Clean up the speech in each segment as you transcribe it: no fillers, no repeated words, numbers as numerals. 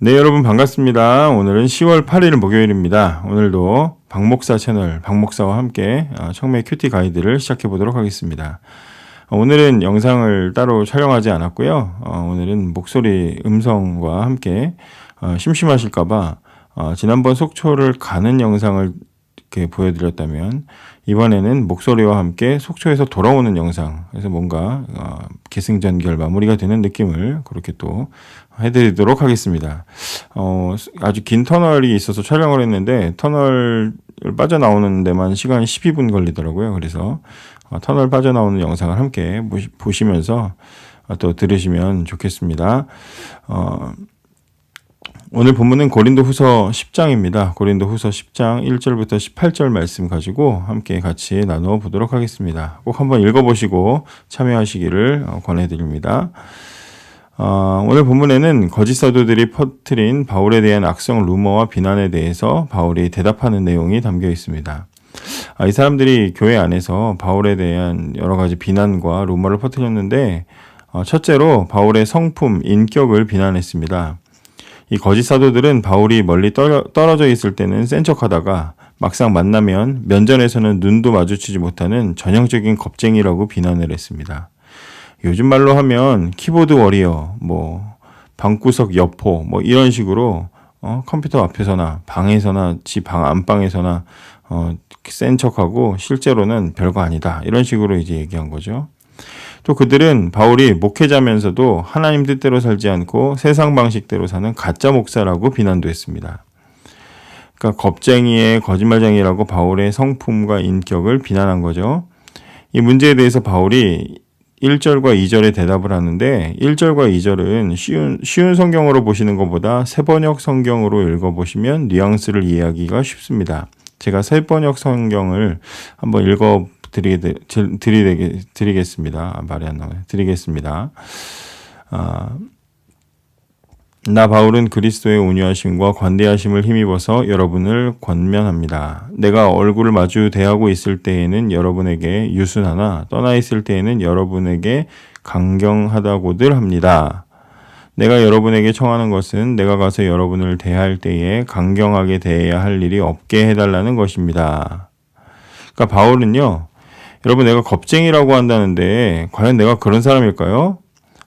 네, 여러분 반갑습니다. 오늘은 10월 8일 목요일입니다. 오늘도 박목사 채널 박목사와 함께 청매 큐티 가이드를 시작해 보도록 하겠습니다. 오늘은 영상을 따로 촬영하지 않았고요. 오늘은 목소리 음성과 함께 심심하실까봐 지난번 속초를 가는 영상을 이렇게 보여드렸다면 이번에는 목소리와 함께 속초에서 돌아오는 영상, 그래서 뭔가 계승전결 마무리가 되는 느낌을 그렇게 또 해드리도록 하겠습니다. 아주 긴 터널이 있어서 촬영을 했는데 터널 빠져나오는 데만 시간이 12분 걸리더라고요. 그래서 터널 빠져나오는 영상을 함께 보시면서 또 들으시면 좋겠습니다. 오늘 본문은 고린도후서 10장입니다. 고린도후서 10장 1절부터 18절 말씀 가지고 함께 같이 나누어 보도록 하겠습니다. 꼭 한번 읽어보시고 참여하시기를 권해드립니다. 오늘 본문에는 거짓 사도들이 퍼뜨린 바울에 대한 악성 루머와 비난에 대해서 바울이 대답하는 내용이 담겨 있습니다. 이 사람들이 교회 안에서 바울에 대한 여러 가지 비난과 루머를 퍼뜨렸는데 첫째로 바울의 성품, 인격을 비난했습니다. 이 거짓 사도들은 바울이 멀리 떨어져 있을 때는 센 척하다가 막상 만나면 면전에서는 눈도 마주치지 못하는 전형적인 겁쟁이라고 비난을 했습니다. 요즘 말로 하면 키보드 워리어, 방구석 여포, 이런 식으로 컴퓨터 앞에서나 방에서나 지 방 안방에서나 센 척하고 실제로는 별거 아니다, 이런 식으로 이제 얘기한 거죠. 또 그들은 바울이 목회자면서도 하나님 뜻대로 살지 않고 세상 방식대로 사는 가짜 목사라고 비난도 했습니다. 그러니까 겁쟁이의 거짓말쟁이라고 바울의 성품과 인격을 비난한 거죠. 이 문제에 대해서 바울이 1절과 2절에 대답을 하는데 1절과 2절은 쉬운 성경으로 보시는 것보다 새번역 성경으로 읽어보시면 뉘앙스를 이해하기가 쉽습니다. 제가 새번역 성경을 한번 드리겠습니다. 말이 안 나와요. 드리겠습니다. 나 바울은 그리스도의 온유하심과 관대하심을 힘입어서 여러분을 권면합니다. 내가 얼굴을 마주 대하고 있을 때에는 여러분에게 유순하나 떠나 있을 때에는 여러분에게 강경하다고들 합니다. 내가 여러분에게 청하는 것은 내가 가서 여러분을 대할 때에 강경하게 대해야 할 일이 없게 해달라는 것입니다. 그러니까 바울은요, 여러분 내가 겁쟁이라고 한다는데 과연 내가 그런 사람일까요?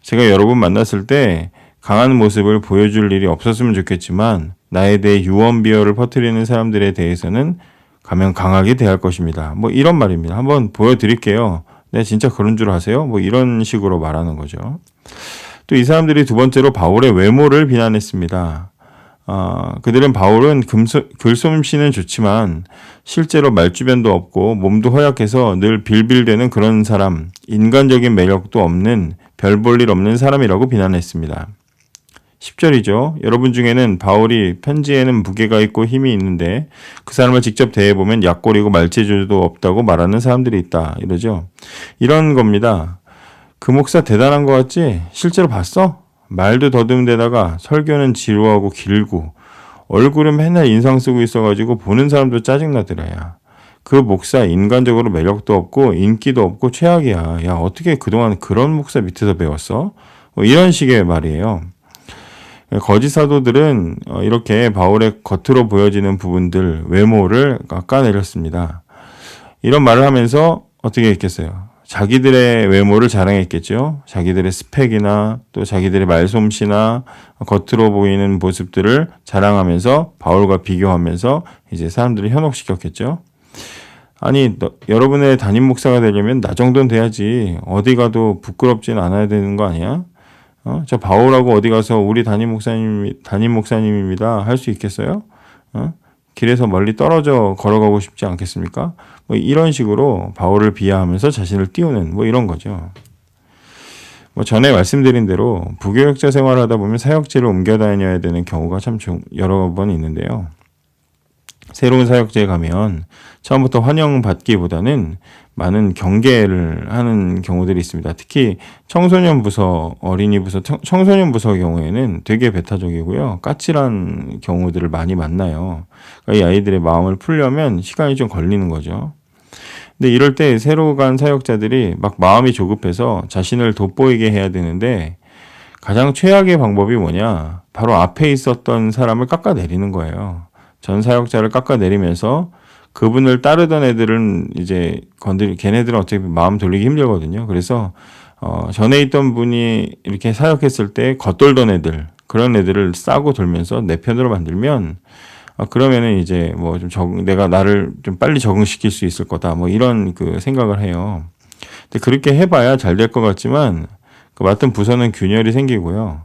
제가 여러분 만났을 때 강한 모습을 보여줄 일이 없었으면 좋겠지만 나에 대해 유언비어를 퍼뜨리는 사람들에 대해서는 가면 강하게 대할 것입니다. 이런 말입니다. 한번 보여드릴게요. 네, 진짜 그런 줄 아세요? 이런 식으로 말하는 거죠. 또 이 사람들이 두 번째로 바울의 외모를 비난했습니다. 그들은 바울은 글솜씨는 좋지만 실제로 말주변도 없고 몸도 허약해서 늘 빌빌대는 그런 사람, 인간적인 매력도 없는 별 볼 일 없는 사람이라고 비난했습니다. 10절이죠. 여러분 중에는 바울이 편지에는 무게가 있고 힘이 있는데 그 사람을 직접 대해보면 약골이고 말재주도 없다고 말하는 사람들이 있다, 이러죠. 이런 겁니다. 그 목사 대단한 거 같지? 실제로 봤어? 말도 더듬은 데다가 설교는 지루하고 길고 얼굴은 맨날 인상 쓰고 있어가지고 보는 사람도 짜증나더라야. 그 목사 인간적으로 매력도 없고 인기도 없고 최악이야. 야, 어떻게 그동안 그런 목사 밑에서 배웠어? 이런 식의 말이에요. 거짓 사도들은 이렇게 바울의 겉으로 보여지는 부분들, 외모를 깎아내렸습니다. 이런 말을 하면서 어떻게 했겠어요? 자기들의 외모를 자랑했겠죠. 자기들의 스펙이나 또 자기들의 말솜씨나 겉으로 보이는 모습들을 자랑하면서 바울과 비교하면서 이제 사람들을 현혹시켰겠죠. 아니, 여러분의 담임 목사가 되려면 나 정도는 돼야지. 어디 가도 부끄럽진 않아야 되는 거 아니야? 저 바울하고 어디 가서 우리 담임 목사님입니다 할 수 있겠어요? 길에서 멀리 떨어져 걸어가고 싶지 않겠습니까? 이런 식으로 바울을 비하하면서 자신을 띄우는 이런 거죠. 전에 말씀드린 대로 부교역자 생활하다 보면 사역지를 옮겨 다녀야 되는 경우가 참 여러 번 있는데요. 새로운 사역지에 가면 처음부터 환영받기보다는 많은 경계를 하는 경우들이 있습니다. 특히 청소년 부서, 어린이 부서, 청소년 부서 경우에는 되게 배타적이고요. 까칠한 경우들을 많이 만나요. 그러니까 이 아이들의 마음을 풀려면 시간이 좀 걸리는 거죠. 근데 이럴 때 새로 간 사역자들이 막 마음이 조급해서 자신을 돋보이게 해야 되는데 가장 최악의 방법이 뭐냐? 바로 앞에 있었던 사람을 깎아내리는 거예요. 전 사역자를 깎아내리면서 그분을 따르던 애들은 이제 걔네들은 어차피 마음 돌리기 힘들거든요. 그래서 전에 있던 분이 이렇게 사역했을 때 겉돌던 애들, 그런 애들을 싸고 돌면서 내 편으로 만들면 그러면은 이제 뭐 좀 내가 나를 좀 빨리 적응시킬 수 있을 거다. 뭐 이런 그 생각을 해요. 근데 그렇게 해봐야 잘 될 것 같지만 그 맡은 부서는 균열이 생기고요.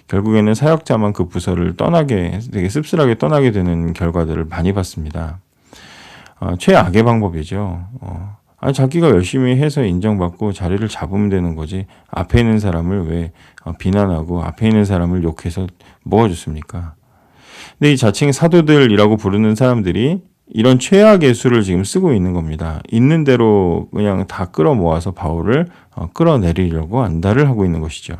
결국에는 사역자만 그 부서를 되게 씁쓸하게 떠나게 되는 결과들을 많이 봤습니다. 최악의 방법이죠. 자기가 열심히 해서 인정받고 자리를 잡으면 되는 거지. 앞에 있는 사람을 왜 비난하고 앞에 있는 사람을 욕해서 뭐가 좋습니까? 근데 이 자칭 사도들이라고 부르는 사람들이 이런 최악의 수를 지금 쓰고 있는 겁니다. 있는 대로 그냥 다 끌어모아서 바울을 끌어내리려고 안달을 하고 있는 것이죠.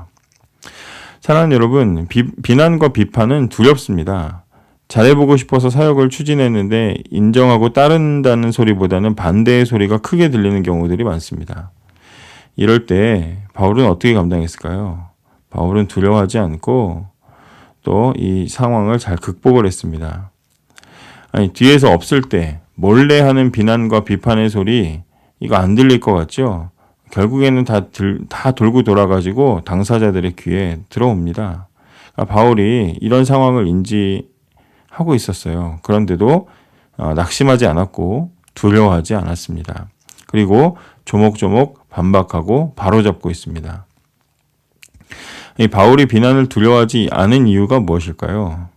사랑하는 여러분, 비난과 비판은 두렵습니다. 잘해보고 싶어서 사역을 추진했는데 인정하고 따른다는 소리보다는 반대의 소리가 크게 들리는 경우들이 많습니다. 이럴 때 바울은 어떻게 감당했을까요? 바울은 두려워하지 않고 또 이 상황을 잘 극복을 했습니다. 뒤에서 없을 때 몰래 하는 비난과 비판의 소리 이거 안 들릴 것 같죠? 결국에는 다 돌고 돌아가지고 당사자들의 귀에 들어옵니다. 바울이 이런 상황을 인지하고 있었어요. 그런데도 낙심하지 않았고 두려워하지 않았습니다. 그리고 조목조목 반박하고 바로잡고 있습니다. 이 바울이 비난을 두려워하지 않은 이유가 무엇일까요?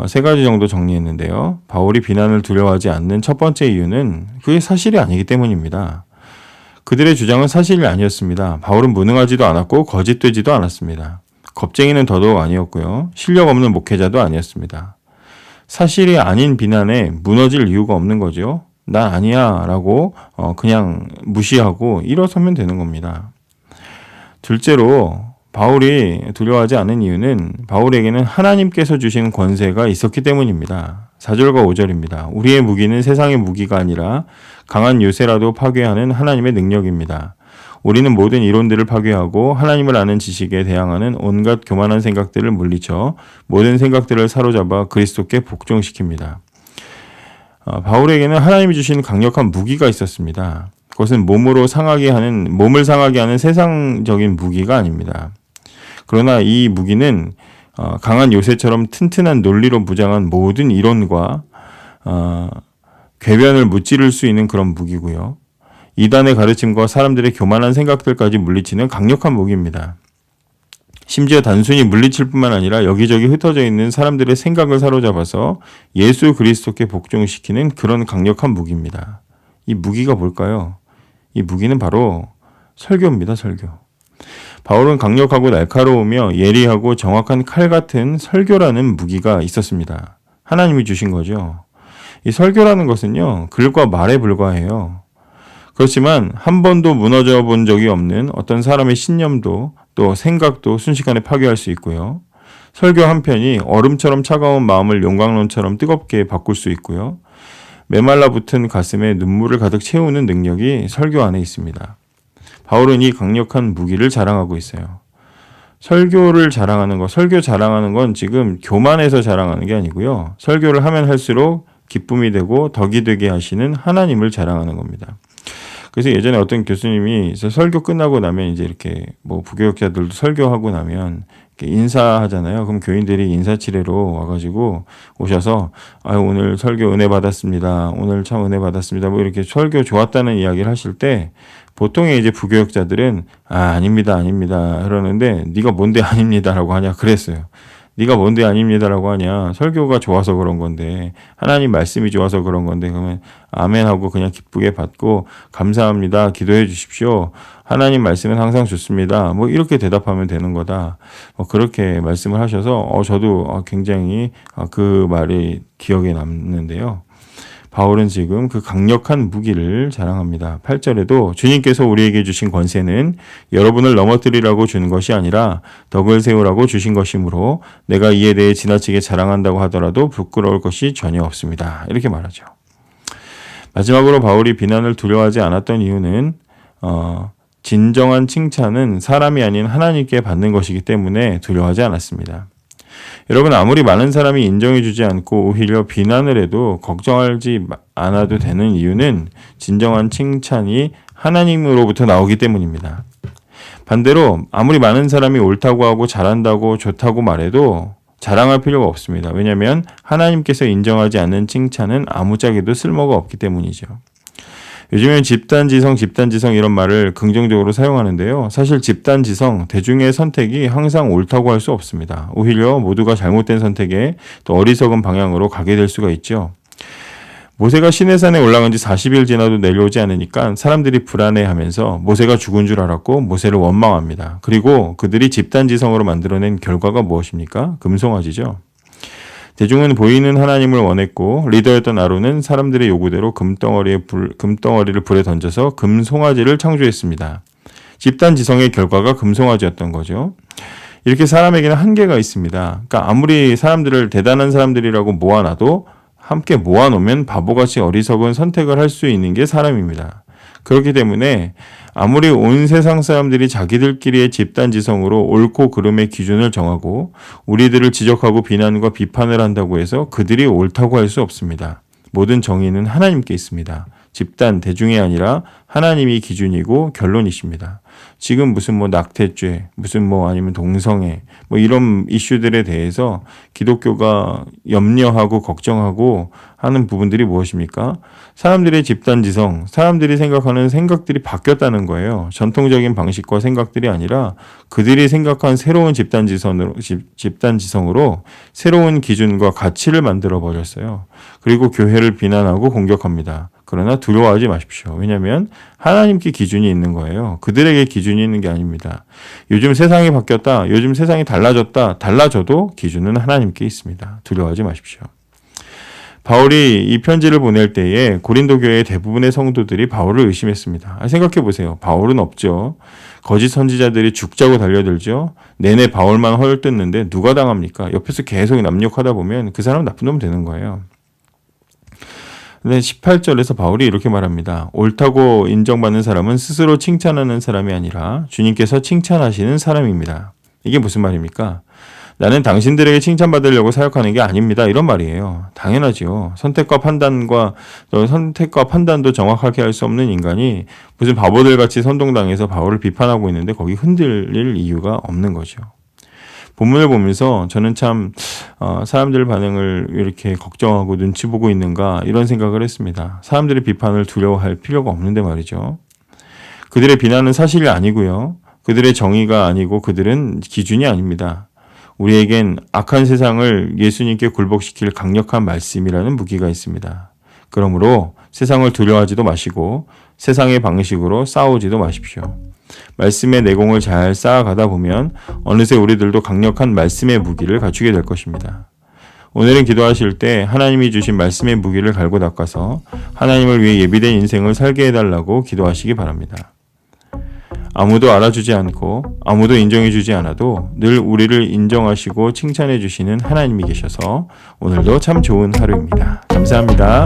세 가지 정도 정리했는데요. 바울이 비난을 두려워하지 않는 첫 번째 이유는 그게 사실이 아니기 때문입니다. 그들의 주장은 사실이 아니었습니다. 바울은 무능하지도 않았고 거짓되지도 않았습니다. 겁쟁이는 더더욱 아니었고요. 실력 없는 목회자도 아니었습니다. 사실이 아닌 비난에 무너질 이유가 없는 거죠. 난 아니야 라고 그냥 무시하고 일어서면 되는 겁니다. 둘째로 바울이 두려워하지 않은 이유는 바울에게는 하나님께서 주신 권세가 있었기 때문입니다. 4절과 5절입니다. 우리의 무기는 세상의 무기가 아니라 강한 요새라도 파괴하는 하나님의 능력입니다. 우리는 모든 이론들을 파괴하고 하나님을 아는 지식에 대항하는 온갖 교만한 생각들을 물리쳐 모든 생각들을 사로잡아 그리스도께 복종시킵니다. 바울에게는 하나님이 주신 강력한 무기가 있었습니다. 그것은 몸을 상하게 하는 세상적인 무기가 아닙니다. 그러나 이 무기는 강한 요새처럼 튼튼한 논리로 무장한 모든 이론과 궤변을 무찌를 수 있는 그런 무기고요. 이단의 가르침과 사람들의 교만한 생각들까지 물리치는 강력한 무기입니다. 심지어 단순히 물리칠 뿐만 아니라 여기저기 흩어져 있는 사람들의 생각을 사로잡아서 예수 그리스도께 복종시키는 그런 강력한 무기입니다. 이 무기가 뭘까요? 이 무기는 바로 설교입니다. 설교. 바울은 강력하고 날카로우며 예리하고 정확한 칼 같은 설교라는 무기가 있었습니다. 하나님이 주신 거죠. 이 설교라는 것은요, 글과 말에 불과해요. 그렇지만 한 번도 무너져 본 적이 없는 어떤 사람의 신념도 또 생각도 순식간에 파괴할 수 있고요. 설교 한 편이 얼음처럼 차가운 마음을 용광로처럼 뜨겁게 바꿀 수 있고요. 메말라 붙은 가슴에 눈물을 가득 채우는 능력이 설교 안에 있습니다. 바울은 이 강력한 무기를 자랑하고 있어요. 설교 자랑하는 건 지금 교만해서 자랑하는 게 아니고요. 설교를 하면 할수록 기쁨이 되고 덕이 되게 하시는 하나님을 자랑하는 겁니다. 그래서 예전에 어떤 교수님이 설교 끝나고 나면 이제 이렇게 뭐 부교육자들도 설교하고 나면 이렇게 인사하잖아요. 그럼 교인들이 인사치레로 와가지고 오셔서 오늘 설교 은혜 받았습니다. 오늘 참 은혜 받았습니다. 뭐 이렇게 설교 좋았다는 이야기를 하실 때 보통의 이제 부교육자들은 아닙니다. 그러는데 네가 뭔데 아닙니다라고 하냐 그랬어요. 네가 뭔데 아닙니다라고 하냐. 설교가 좋아서 그런 건데 하나님 말씀이 좋아서 그런 건데 그러면 아멘하고 그냥 기쁘게 받고 감사합니다. 기도해 주십시오. 하나님 말씀은 항상 좋습니다. 뭐 이렇게 대답하면 되는 거다. 그렇게 말씀을 하셔서 저도 굉장히 그 말이 기억에 남는데요. 바울은 지금 그 강력한 무기를 자랑합니다. 8절에도 주님께서 우리에게 주신 권세는 여러분을 넘어뜨리라고 주는 것이 아니라 덕을 세우라고 주신 것이므로 내가 이에 대해 지나치게 자랑한다고 하더라도 부끄러울 것이 전혀 없습니다. 이렇게 말하죠. 마지막으로 바울이 비난을 두려워하지 않았던 이유는 진정한 칭찬은 사람이 아닌 하나님께 받는 것이기 때문에 두려워하지 않았습니다. 여러분, 아무리 많은 사람이 인정해주지 않고 오히려 비난을 해도 걱정하지 않아도 되는 이유는 진정한 칭찬이 하나님으로부터 나오기 때문입니다. 반대로 아무리 많은 사람이 옳다고 하고 잘한다고 좋다고 말해도 자랑할 필요가 없습니다. 왜냐하면 하나님께서 인정하지 않는 칭찬은 아무짝에도 쓸모가 없기 때문이죠. 요즘엔 집단지성 이런 말을 긍정적으로 사용하는데요. 사실 집단지성, 대중의 선택이 항상 옳다고 할 수 없습니다. 오히려 모두가 잘못된 선택에 또 어리석은 방향으로 가게 될 수가 있죠. 모세가 시내산에 올라간 지 40일 지나도 내려오지 않으니까 사람들이 불안해하면서 모세가 죽은 줄 알았고 모세를 원망합니다. 그리고 그들이 집단지성으로 만들어낸 결과가 무엇입니까? 금송아지죠. 대중은 보이는 하나님을 원했고 리더였던 아론은 사람들의 요구대로 금덩어리를 불에 던져서 금송아지를 창조했습니다. 집단지성의 결과가 금송아지였던 거죠. 이렇게 사람에게는 한계가 있습니다. 그러니까 아무리 사람들을 대단한 사람들이라고 모아놔도 함께 모아놓으면 바보같이 어리석은 선택을 할 수 있는 게 사람입니다. 그렇기 때문에 아무리 온 세상 사람들이 자기들끼리의 집단지성으로 옳고 그름의 기준을 정하고 우리들을 지적하고 비난과 비판을 한다고 해서 그들이 옳다고 할 수 없습니다. 모든 정의는 하나님께 있습니다. 집단, 대중이 아니라 하나님이 기준이고 결론이십니다. 지금 무슨 낙태죄, 무슨 아니면 동성애, 이런 이슈들에 대해서 기독교가 염려하고 걱정하고 하는 부분들이 무엇입니까? 사람들의 집단지성, 사람들이 생각하는 생각들이 바뀌었다는 거예요. 전통적인 방식과 생각들이 아니라 그들이 생각한 새로운 집단지성으로 새로운 기준과 가치를 만들어 버렸어요. 그리고 교회를 비난하고 공격합니다. 그러나 두려워하지 마십시오. 왜냐하면 하나님께 기준이 있는 거예요. 그들에게 기준이 있는 게 아닙니다. 요즘 세상이 바뀌었다. 요즘 세상이 달라졌다. 달라져도 기준은 하나님께 있습니다. 두려워하지 마십시오. 바울이 이 편지를 보낼 때에 고린도 교회의 대부분의 성도들이 바울을 의심했습니다. 생각해 보세요. 바울은 없죠. 거짓 선지자들이 죽자고 달려들죠. 내내 바울만 헐뜯는데 누가 당합니까? 옆에서 계속 남욕하다 보면 그 사람 나쁜 놈 되는 거예요. 근데 18절에서 바울이 이렇게 말합니다. 옳다고 인정받는 사람은 스스로 칭찬하는 사람이 아니라 주님께서 칭찬하시는 사람입니다. 이게 무슨 말입니까? 나는 당신들에게 칭찬받으려고 사역하는 게 아닙니다. 이런 말이에요. 당연하죠. 선택과 판단도 정확하게 할 수 없는 인간이 무슨 바보들 같이 선동당해서 바울을 비판하고 있는데 거기 흔들릴 이유가 없는 거죠. 본문을 보면서 저는 참 사람들 반응을 이렇게 걱정하고 눈치 보고 있는가 이런 생각을 했습니다. 사람들의 비판을 두려워할 필요가 없는데 말이죠. 그들의 비난은 사실이 아니고요. 그들의 정의가 아니고 그들은 기준이 아닙니다. 우리에겐 악한 세상을 예수님께 굴복시킬 강력한 말씀이라는 무기가 있습니다. 그러므로 세상을 두려워하지도 마시고 세상의 방식으로 싸우지도 마십시오. 말씀의 내공을 잘 쌓아가다 보면 어느새 우리들도 강력한 말씀의 무기를 갖추게 될 것입니다. 오늘은 기도하실 때 하나님이 주신 말씀의 무기를 갈고 닦아서 하나님을 위해 예비된 인생을 살게 해달라고 기도하시기 바랍니다. 아무도 알아주지 않고 아무도 인정해주지 않아도 늘 우리를 인정하시고 칭찬해 주시는 하나님이 계셔서 오늘도 참 좋은 하루입니다. 감사합니다.